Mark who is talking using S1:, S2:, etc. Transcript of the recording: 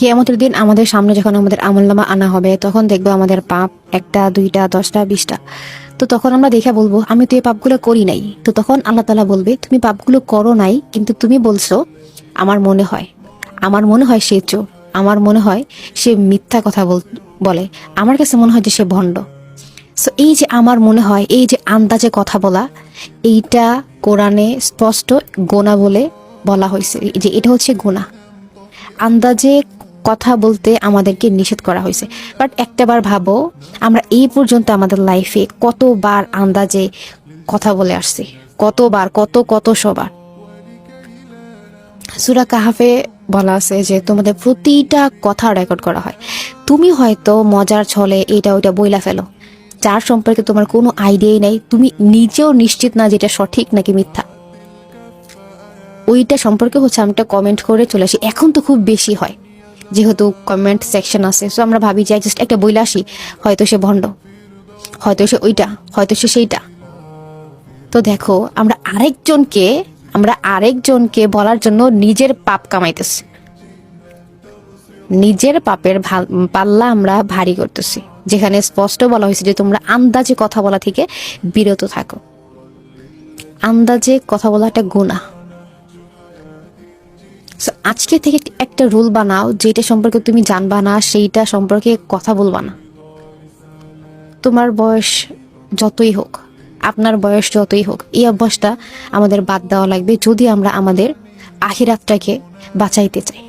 S1: কিয়ামতের দিন আমাদের সামনে যখন আমাদের আমলনামা আনা হবে, তখন দেখবো আমাদের পাপ 1টা 2টা 10টা 20টা। তো তখন আমরা দেখে বলবো আমি তো এই পাপগুলো করি নাই। তো তখন আল্লাহ তাআলা বলবে তুমি পাপগুলো করো নাই, কিন্তু তুমি বলছো আমার মনে হয়, আমার মনে হয় সে চোর, আমার মনে হয় সে মিথ্যা কথা বলে, আমার কাছে মনে হয় যে সে ভণ্ড। সো এই যে আমার মনে হয়, এই যে আন্দাজে কথা বলা, এইটা কোরআনে স্পষ্ট গোনা বলে বলা হয়েছে, যে এটা হচ্ছে গোনা। আন্দাজে কথা বলতে আমাদেরকে নিষেধ করা হয়েছে। বাট একটাবার ভাবো, আমরা এই পর্যন্ত আমাদের লাইফে কতবার আন্দাজে কথা বলে আসছি, কতবার, কত সবার। সূরা কাহাফে বলা আছে যে তোমাদের প্রতিটা কথা রেকর্ড করা হয়। তুমি হয়তো মজার ছলে এটা ওইটা বইলা ফেলো, যার সম্পর্কে তোমার কোনো আইডিয়াই নাই, তুমি নিজেও নিশ্চিত না যেটা সঠিক নাকি মিথ্যা। ওইটা সম্পর্কে হচ্ছে আমি একটা কমেন্ট করে চলে আসি। এখন তো খুব বেশি হয়, যেহেতু কমেন্ট সেকশন আছে, সো আমরা ভাবি যে জাস্ট একটা বইলা আসি, হয়তো সে ভণ্ড, হয়তো সে ওইটা, হয়তো সে সেইটা। তো দেখো, আমরা আরেকজনকে বলার জন্য নিজের পাপ কামাইতেছি, নিজের পাপের পাল্লা আমরা ভারী করতেছি, যেখানে স্পষ্ট বলা হয়েছে যে তোমরা আন্দাজে কথা বলা থেকে বিরত থাকো। আন্দাজে কথা বলা একটা গুনাহ। সো আজকে থেকে একটা রুল বানাও, যেটা সম্পর্কে তুমি জানবা না সেইটা সম্পর্কে কথা বলবা না। তোমার বয়স যতই হোক, আপনার বয়স যতই হোক, এই অভ্যাসটা আমাদের বাদ দেওয়া লাগবে যদি আমরা আমাদের আখিরাতটাকে বাঁচাইতে চাই।